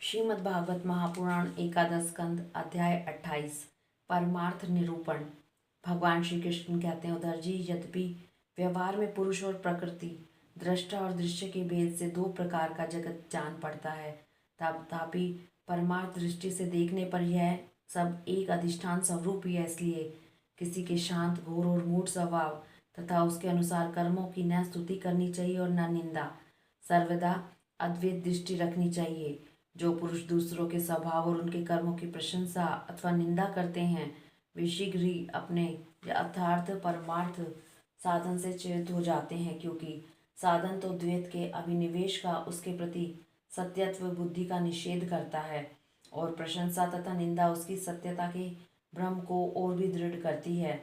श्रीमद्भागवत महापुराण एकादश स्कंद अध्याय 28 परमार्थ निरूपण। भगवान श्री कृष्ण कहते हैं, उधर जी यद्यपि व्यवहार में पुरुष और प्रकृति, दृष्टा और दृश्य के भेद से दो प्रकार का जगत जान पड़ता है, तथापि परमार्थ दृष्टि से देखने पर यह सब एक अधिष्ठान स्वरूप ही है। इसलिए किसी के शांत, घोर और मूढ़ स्वभाव तथा उसके अनुसार कर्मों की न स्तुति करनी चाहिए और न निंदा। सर्वदा अद्वैत दृष्टि रखनी चाहिए। जो पुरुष दूसरों के स्वभाव और उनके कर्मों की प्रशंसा अथवा निंदा करते हैं, वे शीघ्र ही अपने यथार्थ परमार्थ साधन से च्युत हो जाते हैं, क्योंकि साधन तो द्वैत के अभिनिवेश का, उसके प्रति सत्यत्व बुद्धि का निषेध करता है, और प्रशंसा तथा निंदा उसकी सत्यता के भ्रम को और भी दृढ़ करती है।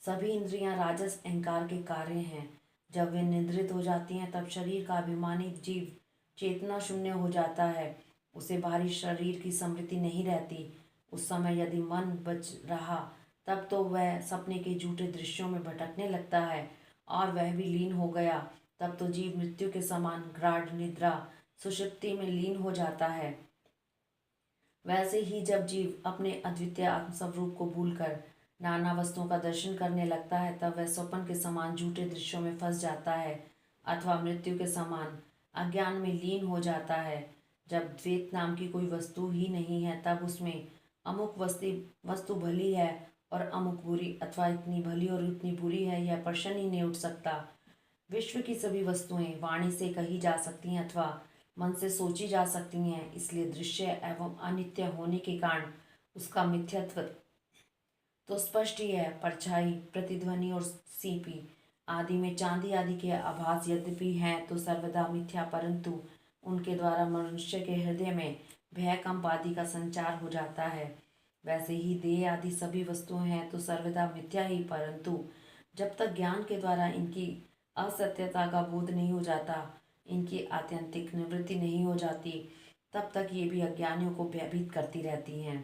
सभी इंद्रियां राजस अहंकार के कार्य हैं। जब वे निद्रित हो जाती हैं, तब शरीर का अभिमानी जीव चेतना शून्य हो जाता है, उसे बाहरी शरीर की स्मृति नहीं रहती। उस समय यदि मन बच रहा, तब तो वह सपने के झूठे दृश्यों में भटकने लगता है, और वह भी लीन हो गया, तब तो जीव मृत्यु के समान गाढ़ निद्रा सुषुप्ति में लीन हो जाता है। वैसे ही जब जीव अपने अद्वितीय आत्मस्वरूप को भूलकर नाना वस्तुओं का दर्शन करने लगता है, तब वह स्वप्न के समान झूठे दृश्यों में फंस जाता है, अथवा मृत्यु के समान अज्ञान में लीन हो जाता है। जब द्वैत नाम की कोई वस्तु ही नहीं है, तब उसमें अमुक वस्तु भली है और अमुक बुरी, अथवा इतनी भली और इतनी बुरी है, यह प्रश्न ही नहीं उठ सकता। विश्व की सभी वस्तुएं वाणी से कही जा सकती हैं अथवा मन से सोची जा सकती हैं। इसलिए दृश्य एवं अनित्य होने के कारण उसका मिथ्यत्व तो स्पष्ट ही है। परछाई, प्रतिध्वनि और सीपी आदि में चांदी आदि के आभास यद्यपि हैं तो सर्वदा मिथ्या, परंतु उनके द्वारा मनुष्य के हृदय में भय, कंप आदि का संचार हो जाता है। वैसे ही देह आदि सभी वस्तुएं हैं तो सर्वदा मिथ्या ही, परंतु जब तक ज्ञान के द्वारा इनकी असत्यता का बोध नहीं हो जाता, इनकी आत्यंतिक निवृत्ति नहीं हो जाती, तब तक ये भी अज्ञानियों को भयभीत करती रहती हैं।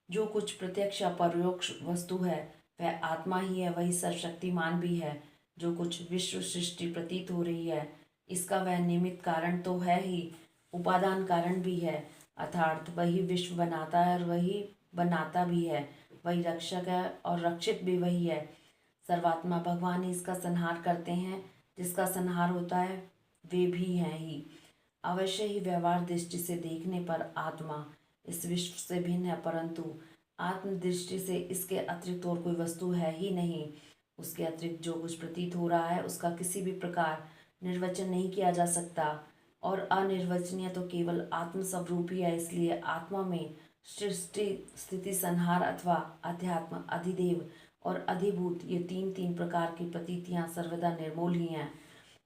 जो कुछ प्रत्यक्ष अपरोक्ष वस्तु है वह आत्मा ही है, वही सर्वशक्तिमान भी है। जो कुछ विश्व सृष्टि प्रतीत हो रही है, इसका वह निमित्त कारण तो है ही, उपादान कारण भी है। अर्थात वही विश्व बनाता है और वही बनाता भी है, वही रक्षक है और रक्षित भी वही है। सर्वात्मा भगवान ही इसका संहार करते हैं, जिसका संहार होता है वे भी हैं ही। अवश्य ही व्यवहार दृष्टि से देखने पर आत्मा इस विश्व से भिन्न है, परंतु आत्म दृष्टि से इसके अतिरिक्त और कोई वस्तु है ही नहीं। उसके अतिरिक्त जो कुछ प्रतीत हो रहा है उसका किसी भी प्रकार निर्वचन नहीं किया जा सकता, और अनिर्वचनीय तो केवल आत्म स्वरूप ही है। इसलिए आत्मा में सृष्टि, स्थिति, संहार अथवा अध्यात्म, अधिदेव और अधिभूत, ये तीन तीन प्रकार की प्रतीतियां सर्वदा निर्मूल ही हैं,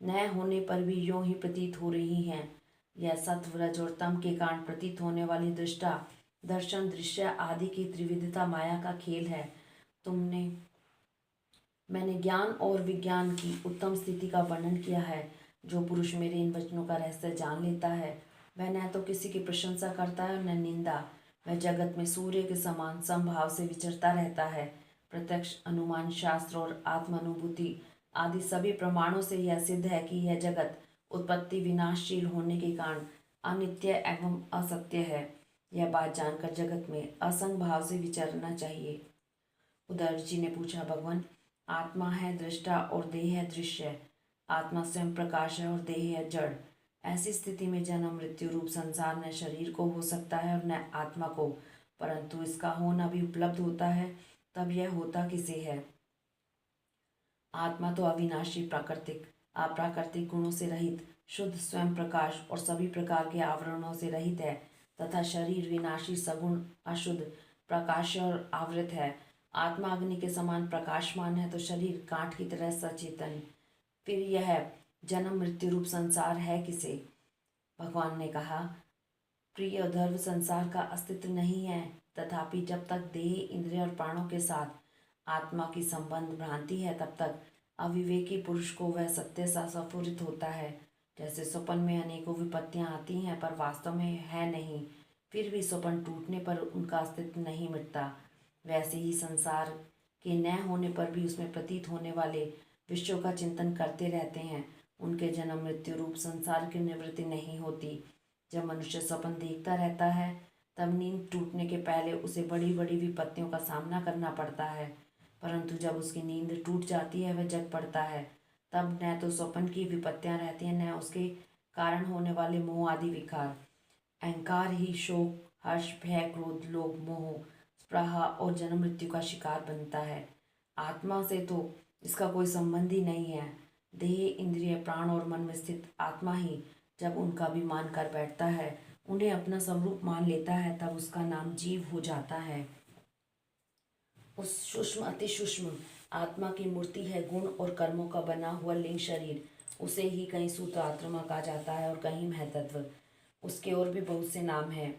न होने पर भी यूं ही प्रतीत हो रही हैं। यह सत्व, रज और तम के कारण प्रतीत होने वाली दृष्टा, दर्शन, दृश्य आदि की त्रिविधता माया का खेल है। मैंने ज्ञान और विज्ञान की उत्तम स्थिति का वर्णन किया है। जो पुरुष मेरे इन वचनों का रहस्य जान लेता है, वह न तो किसी की प्रशंसा करता है और न निंदा। वह जगत में सूर्य के समान समभाव से विचरता रहता है। प्रत्यक्ष, अनुमान, शास्त्र और आत्मानुभूति आदि सभी प्रमाणों से यह सिद्ध है कि यह जगत उत्पत्ति विनाशशील होने के कारण अनित्य एवं असत्य है। यह बात जानकर जगत में असंग भाव से विचरना चाहिए। उद्धव जी ने पूछा, भगवान, आत्मा है दृष्टा और देह है दृश्य। आत्मा स्वयं प्रकाश है और देह है जड़। ऐसी स्थिति में जन्म मृत्यु रूप संसार न शरीर को हो सकता है और न आत्मा को, परंतु इसका होना भी उपलब्ध होता है, तब यह होता किसे है? आत्मा तो अविनाशी, प्राकृतिक, अप्राकृतिक गुणों से रहित, शुद्ध, स्वयं प्रकाश और सभी प्रकार के आवरणों से रहित है, तथा शरीर विनाशी, सगुण, अशुद्ध, प्रकाश और आवृत है। आत्मा अग्नि के समान प्रकाशमान है तो शरीर काठ की तरह सचेतन। फिर यह जन्म मृत्यु रूप संसार है किसे? भगवान ने कहा, प्रिय उद्धव, संसार का अस्तित्व नहीं है, तथापि जब तक देह, इंद्रिय और प्राणों के साथ आत्मा की संबंध भ्रांति है, तब तक अविवेकी पुरुष को वह सत्य सा स्फुरित होता है। जैसे स्वप्न में अनेकों विपत्तियां आती हैं पर वास्तव में है नहीं, फिर भी स्वप्न टूटने पर उनका अस्तित्व नहीं मिटता, वैसे ही संसार के न होने पर भी उसमें प्रतीत होने वाले विश्व का चिंतन करते रहते हैं, उनके जन्म मृत्यु रूप संसार की निवृत्ति नहीं होती। जब मनुष्य स्वप्न देखता रहता है तब नींद टूटने के पहले उसे बड़ी बड़ी विपत्तियों का सामना करना पड़ता है, परंतु जब उसकी नींद टूट जाती है वह जग पड़ता है तब न तो स्वप्न की विपत्तियां रहती हैं, न उसके कारण होने वाले मोह आदि विकार। अहंकार ही शोक, हर्ष, भय, क्रोध, लोभ, मोह, स्पृहा और जन्म मृत्यु का शिकार बनता है। आत्मा से तो इसका कोई संबंध ही नहीं है। देह, इंद्रिय, प्राण और मन में स्थित आत्मा ही जब उनका अभिमान कर बैठता है, उन्हें अपना स्वरूप मान लेता है, तब उसका नाम जीव हो जाता है। उस सूक्ष्म अति सूक्ष्म आत्मा की मूर्ति है गुण और कर्मों का बना हुआ लिंग शरीर। उसे ही कहीं सूत्र आत्मा कहा जाता है और कहीं महतत्व। उसके और भी बहुत से नाम हैं।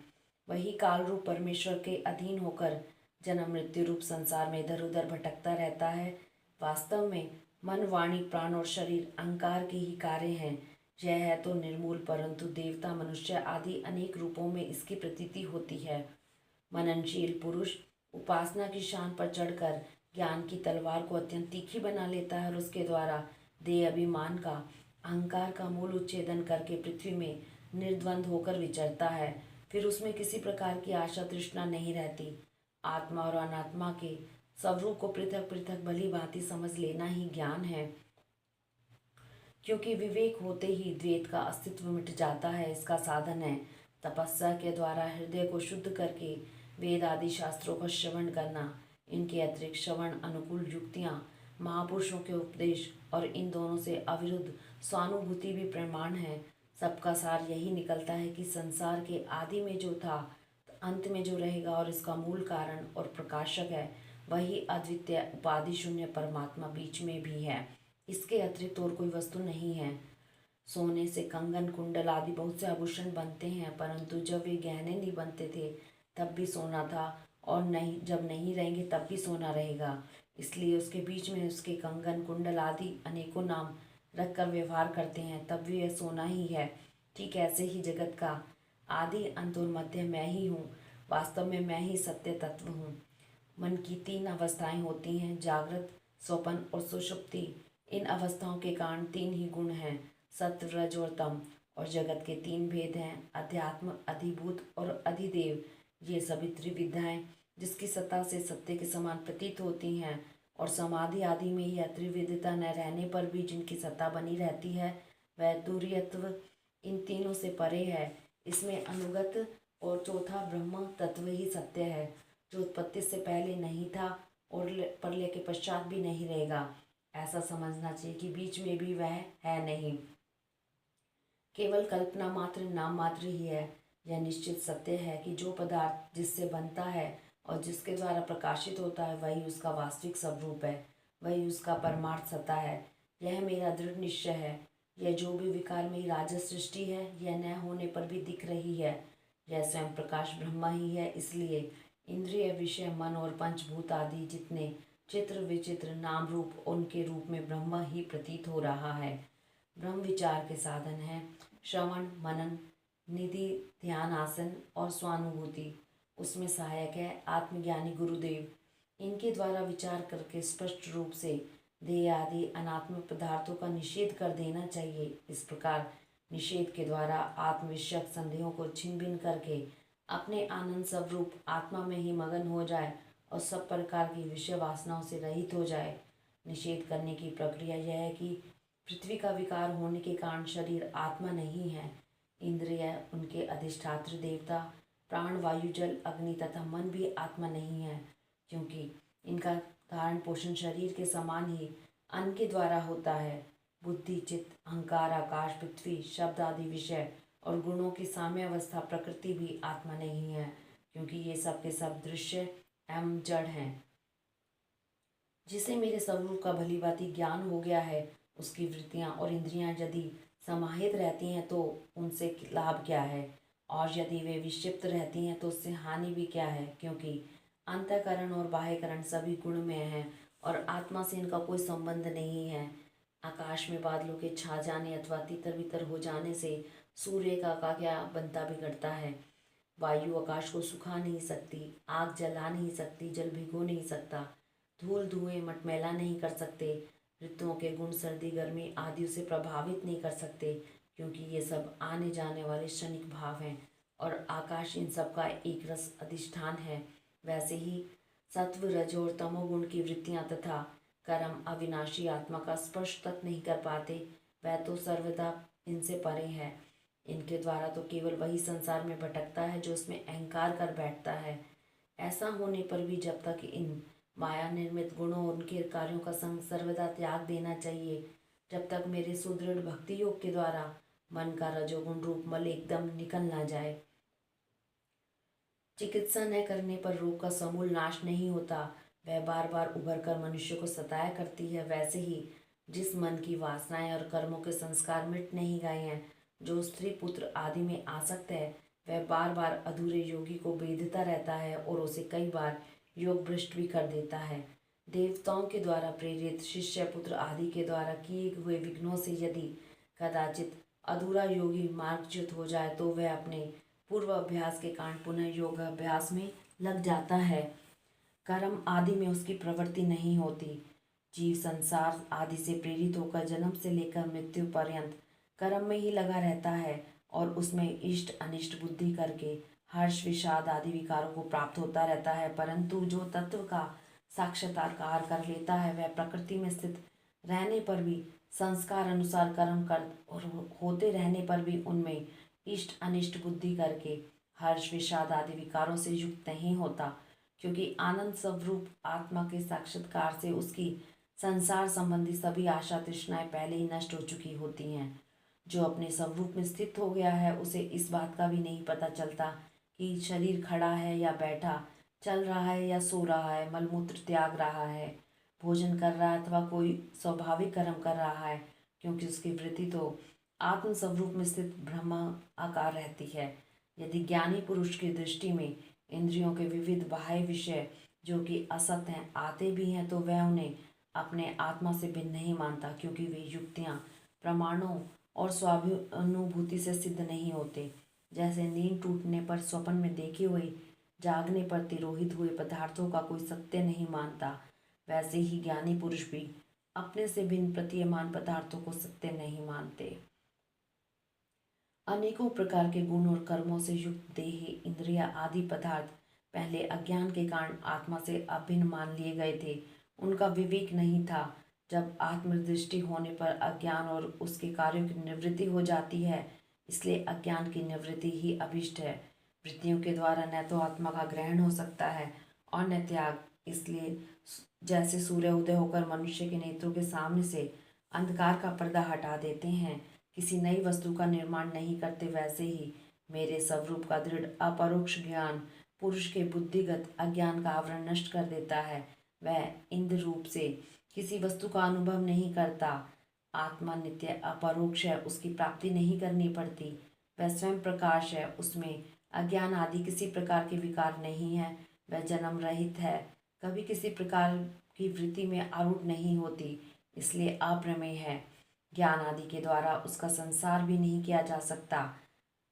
वही काल रूप परमेश्वर के अधीन होकर जन्म मृत्यु रूप संसार में इधर उधर भटकता रहता है। वास्तव में मन, वाणी, प्राण और शरीर अहंकार के ही कार्य हैं। यह है तो निर्मूल, परंतु देवता, मनुष्य आदि अनेक रूपों में इसकी प्रतीति होती है। मननशील पुरुष उपासना की शान पर चढ़कर ज्ञान की तलवार को अत्यंत तीखी बना लेता है और उसके द्वारा देह, अभिमान का, अहंकार का मूल उच्छेदन करके पृथ्वी में निर्द्वंद होकर विचरता है। फिर उसमें किसी प्रकार की आशा तृष्णा नहीं रहती। आत्मा और अनात्मा के स्वरूप को पृथक पृथक भली भांति समझ लेना ही ज्ञान है, क्योंकि विवेक होते ही द्वैत का अस्तित्व मिट जाता है। इसका साधन है तपस्या के द्वारा हृदय को शुद्ध करके वेद आदि शास्त्रों का श्रवण करना। इनके अतिरिक्त श्रवण अनुकूल युक्तियाँ, महापुरुषों के उपदेश और इन दोनों से अविरुद्ध स्वानुभूति भी प्रमाण है। सबका सार यही निकलता है कि संसार के आदि में जो था, अंत में जो रहेगा और इसका मूल कारण और प्रकाशक है, वही अद्वितीय उपाधि शून्य परमात्मा बीच में भी है। इसके अतिरिक्त और कोई वस्तु नहीं है। सोने से कंगन, कुंडल आदि बहुत से आभूषण बनते हैं, परंतु जब वे गहने नहीं बनते थे तब भी सोना था, और नहीं, जब नहीं रहेंगे तब भी सोना रहेगा। इसलिए उसके बीच में उसके कंगन, कुंडल आदि अनेकों नाम रखकर व्यवहार करते हैं, तब भी यह सोना ही है। ठीक ऐसे ही जगत का आदि, अंत और मध्य मैं ही हूँ। वास्तव में मैं ही सत्य तत्व हूँ। मन की 3 अवस्थाएं होती हैं, जागृत, स्वप्न और सुषुप्ति। इन अवस्थाओं के कारण 3 ही गुण हैं, सत्व, रज और तम। और जगत के 3 भेद हैं, अध्यात्म, अधिभूत और अधिदेव। ये सभी त्रिविधाएं जिसकी सत्ता से सत्य के समान प्रतीत होती हैं, और समाधि आदि में यह त्रिविधता न रहने पर भी जिनकी सत्ता बनी रहती है, वह तुरीयत्व इन तीनों से परे है। इसमें अनुगत और चौथा ब्रह्म तत्व ही सत्य है, जो उत्पत्ति से पहले नहीं था और प्रलय के पश्चात भी नहीं रहेगा। ऐसा समझना चाहिए कि बीच में भी वह है नहीं, केवल कल्पना मात्र, नाम मात्र ही है। यह निश्चित सत्य है कि जो पदार्थ जिससे बनता है और जिसके द्वारा प्रकाशित होता है, वही उसका वास्तविक स्वरूप है, वही उसका परमार्थ सत्ता है। यह मेरा दृढ़ निश्चय है। यह जो भी विकार में राजस सृष्टि है, यह न होने पर भी दिख रही है। यह स्वयं प्रकाश ब्रह्मा ही है। इसलिए इंद्रिय, विषय, मन और पंचभूत आदि जितने चित्र विचित्र नाम रूप, उनके रूप में ब्रह्म ही प्रतीत हो रहा है। ब्रह्म विचार के साधन है श्रवण, मनन, निधि, ध्यान, आसन और स्वानुभूति। उसमें सहायक है आत्मज्ञानी गुरुदेव। इनके द्वारा विचार करके स्पष्ट रूप से देह आदि अनात्म पदार्थों का निषेध कर देना चाहिए। इस प्रकार निषेध के द्वारा आत्मविषयक संदेहों को छिन्न भिन्न करके अपने आनंद स्वरूप आत्मा में ही मगन हो जाए और सब प्रकार की विषय वासनाओं से रहित हो जाए। निषेध करने की प्रक्रिया यह है कि पृथ्वी का विकार होने के कारण शरीर आत्मा नहीं है। इंद्रिय, उनके अधिष्ठात्र देवता, प्राण, वायु, जल, अग्नि तथा मन भी आत्मा नहीं है, क्योंकि इनका धारण पोषण शरीर के समान ही अन्न के द्वारा होता है। बुद्धि, चित्त, अहंकार, आकाश, पृथ्वी, शब्द आदि विषय और गुणों की साम्य अवस्था प्रकृति भी आत्मा नहीं है, क्योंकि ये सब के सब दृश्य एवं जड़ हैं। जिसे मेरे स्वरूप का भली भांति ज्ञान हो गया है, उसकी वृत्तियां और इंद्रियां यदि समाहित रहती हैं तो उनसे लाभ क्या है, और यदि वे विक्षिप्त रहती हैं तो उससे हानि भी क्या है, क्योंकि अंतःकरण और बाह्यकरण सभी गुणमय हैं और आत्मा से इनका कोई संबंध नहीं है। आकाश में बादलों के छा जाने अथवा तितर बितर हो जाने से सूर्य का क्या बनता बिगड़ता है। वायु आकाश को सुखा नहीं सकती, आग जला नहीं सकती, जल भिगो नहीं सकता, धूल धुएं मटमैला नहीं कर सकते, ऋतुओं के गुण सर्दी गर्मी आदि उसे प्रभावित नहीं कर सकते। क्योंकि ये सब आने जाने वाले क्षणिक भाव हैं और आकाश इन सब का एक रस अधिष्ठान है। वैसे ही सत्व, रज और तमोगुण की वृत्तियां तथा कर्म अविनाशी आत्मा का स्पर्श तक नहीं कर पाते। वह तो सर्वदा इनसे परे है। इनके द्वारा तो केवल वही संसार में भटकता है जो उसमें अहंकार कर बैठता है। ऐसा होने पर भी जब तक इन माया निर्मित गुणों और उनके कार्यों का संग सर्वदा त्याग देना चाहिए, जब तक मेरे सुदृढ़ भक्ति योग के द्वारा मन का रजोगुण रूप मल एकदम निकल ना जाए। चिकित्सा न करने पर रोग का समूल नाश नहीं होता, वह बार बार उभर कर मनुष्य को सताया करती है। वैसे ही जिस मन की वासनाएं और कर्मों के संस्कार मिट नहीं गए हैं, जो स्त्री पुत्र आदि में आसक्त है, वह बार बार अधूरे योगी को बेधता रहता है और उसे कई बार योग भ्रष्ट भी कर देता है। देवताओं के द्वारा प्रेरित शिष्य पुत्र आदि के द्वारा किए हुए विघ्नों से यदि कदाचित अधूरा योगी मार्गच्युत हो जाए तो वह अपने पूर्व अभ्यास के कारण पुनः योग अभ्यास में लग जाता है। कर्म आदि में उसकी प्रवृत्ति नहीं होती। जीव संसार आदि से प्रेरित होकर जन्म से लेकर मृत्यु पर्यंत कर्म में ही लगा रहता है और उसमें इष्ट अनिष्ट बुद्धि करके हर्ष विषाद आदि विकारों को प्राप्त होता रहता है। परंतु जो तत्व का साक्षात्कार कर लेता है, वह प्रकृति में स्थित रहने पर भी संस्कार अनुसार कर्म कर और होते रहने पर भी उनमें इष्ट अनिष्ट बुद्धि करके हर्ष विषाद आदि विकारों से युक्त नहीं होता, क्योंकि आनंद स्वरूप आत्मा के साक्षात्कार से उसकी संसार संबंधी सभी आशा तृष्णाएं पहले ही नष्ट हो चुकी होती हैं। जो अपने स्वरूप में स्थित हो गया है, उसे इस बात का भी नहीं पता चलता कि शरीर खड़ा है या बैठा, चल रहा है या सो रहा है, मलमूत्र त्याग रहा है, भोजन कर रहा है अथवा कोई स्वाभाविक कर्म कर रहा है, क्योंकि उसकी वृत्ति तो आत्म स्वरूप में स्थित ब्रह्म आकार रहती है। यदि ज्ञानी पुरुष की दृष्टि में इंद्रियों के विविध बाह्य विषय जो कि असत हैं आते भी हैं, तो वह उन्हें अपने आत्मा से भिन्न नहीं मानता, क्योंकि वे युक्तियाँ प्रमाणों और स्वानुभूति से सिद्ध नहीं होते। जैसे नींद टूटने पर स्वप्न में देखे हुए जागने पर तिरोहित हुए पदार्थों का कोई सत्य नहीं मानता, वैसे ही ज्ञानी पुरुष भी अपने से भिन्न प्रतीयमान पदार्थों को सत्य नहीं मानते। अनेकों प्रकार के गुण और कर्मों से युक्त देह, इंद्रिया आदि पदार्थ पहले अज्ञान के कारण आत्मा से अभिन्न मान लिए गए थे। उनका विवेक नहीं था। जब आत्मदृष्टि होने पर अज्ञान और उसके कार्यों की निवृत्ति हो जाती है, इसलिए अज्ञान की निवृत्ति ही अभिष्ट है। वृत्तियों के द्वारा न तो आत्मा का ग्रहण हो सकता है और न त्याग। इसलिए जैसे सूर्य उदय होकर मनुष्य के नेत्रों के सामने से अंधकार का पर्दा हटा देते हैं, किसी नई वस्तु का निर्माण नहीं करते, वैसे ही मेरे स्वरूप का दृढ़ अपरोक्ष ज्ञान पुरुष के बुद्धिगत अज्ञान का आवरण नष्ट कर देता है। वह इंद्र रूप से किसी वस्तु का अनुभव नहीं करता। आत्मा नित्य अपरोक्ष है, उसकी प्राप्ति नहीं करनी पड़ती। वह स्वयं प्रकाश है, उसमें अज्ञान आदि किसी प्रकार के विकार नहीं है। वह जन्म रहित है, कभी किसी प्रकार की वृत्ति में आरूढ़ नहीं होती, इसलिए अप्रमेय है। ज्ञान आदि के द्वारा उसका संसार भी नहीं किया जा सकता,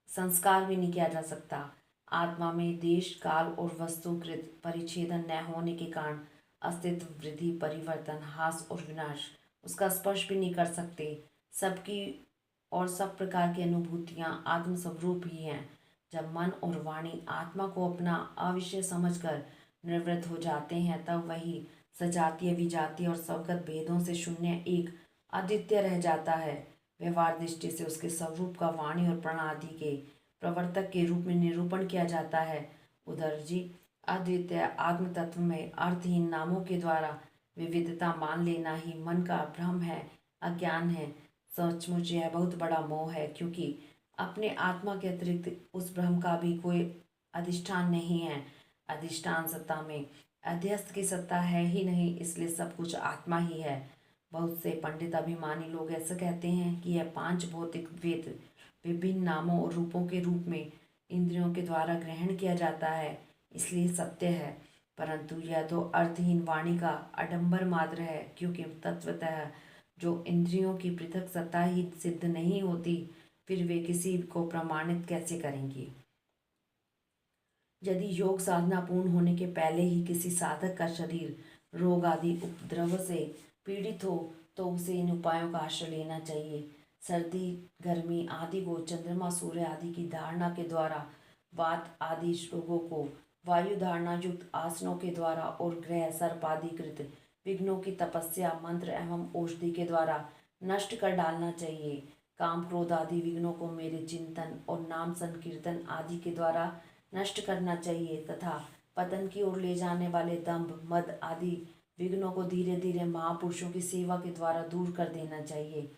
संस्कार भी नहीं किया जा सकता। आत्मा में देश काल और वस्तुकृत परिच्छेदन न होने के कारण अस्तित्व, वृद्धि, परिवर्तन, हास और विनाश उसका स्पर्श भी नहीं कर सकते। सबकी और सब प्रकार की अनुभूतियां आत्म स्वरूप ही हैं। जब मन और वाणी आत्मा को अपना अविषय समझकर निवृत्त हो जाते हैं, तब वही सजातीय, विजातीय और स्वगत भेदों से शून्य एक अद्वितीय रह जाता है। व्यवहार दृष्टि से उसके स्वरूप का वाणी और प्राण आदि के प्रवर्तक के रूप में निरूपण किया जाता है। उधर जी अद्वितीय आत्म तत्व में अर्थहीन नामों के द्वारा विविधता मान लेना ही मन का भ्रम है, अज्ञान है। सचमुच यह बहुत बड़ा मोह है, क्योंकि अपने आत्मा के अतिरिक्त उस ब्रह्म का भी कोई अधिष्ठान नहीं है। अधिष्ठान सत्ता में अध्यस्त की सत्ता है ही नहीं, इसलिए सब कुछ आत्मा ही है। बहुत से पंडित अभिमानी लोग ऐसा कहते हैं कि यह पांच भौतिक वेद विभिन्न नामों और रूपों के रूप में इंद्रियों के द्वारा ग्रहण किया जाता है, इसलिए सत्य है। परंतु यह तो अर्थहीन वाणी का आडंबर मात्र है, क्योंकि तत्वतः जो इंद्रियों की पृथक सत्ता ही सिद्ध नहीं होती, फिर वे किसी को प्रमाणित कैसे करेंगी। यदि योग साधना पूर्ण होने के पहले ही किसी साधक का शरीर रोग आदि उपद्रव से पीड़ित हो, तो उसे इन उपायों का आश्रय लेना चाहिए। सर्दी गर्मी आदि को चंद्रमा सूर्य आदि की धारणा के द्वारा, वात आदि रोगों को वायु धारणा युक्त आसनों के द्वारा और ग्रह सर्पाधिकृत विघ्नों की तपस्या मंत्र एवं औषधि के द्वारा नष्ट कर डालना चाहिए। काम क्रोध आदि विघ्नों को मेरे चिंतन और नाम संकीर्तन आदि के द्वारा नष्ट करना चाहिए तथा पतन की ओर ले जाने वाले दंभ मद आदि विघ्नों को धीरे धीरे महापुरुषों की सेवा के द्वारा दूर कर देना चाहिए।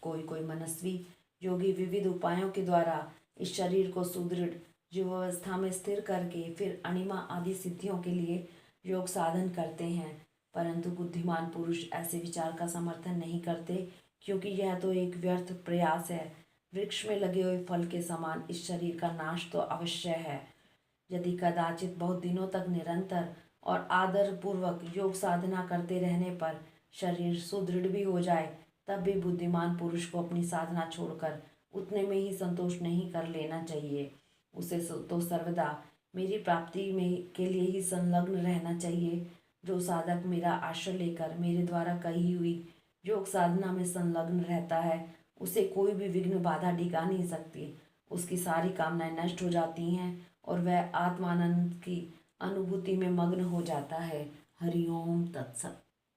कोई कोई मनस्वी योगी विविध उपायों के द्वारा इस शरीर को सुदृढ़ जीवावस्था में स्थिर करके फिर अणिमा आदि सिद्धियों के लिए योग साधन करते हैं, परंतु बुद्धिमान पुरुष ऐसे विचार का समर्थन नहीं करते, क्योंकि यह तो एक व्यर्थ प्रयास है। वृक्ष में लगे हुए फल के समान इस शरीर का नाश तो अवश्य है। यदि कदाचित बहुत दिनों तक निरंतर और आदर पूर्वक योग साधना करते रहने पर शरीर सुदृढ़ भी हो जाए, तब भी बुद्धिमान पुरुष को अपनी साधना छोड़कर उतने में ही संतोष नहीं कर लेना चाहिए। उसे तो सर्वदा मेरी प्राप्ति में के लिए ही संलग्न रहना चाहिए। जो साधक मेरा आश्रय लेकर मेरे द्वारा कही हुई योग साधना में संलग्न रहता है, उसे कोई भी विघ्न बाधा डिगा नहीं सकती। उसकी सारी कामनाएं नष्ट हो जाती हैं और वह आत्मानंद की अनुभूति में मग्न हो जाता है। हरि ओम तत्सत।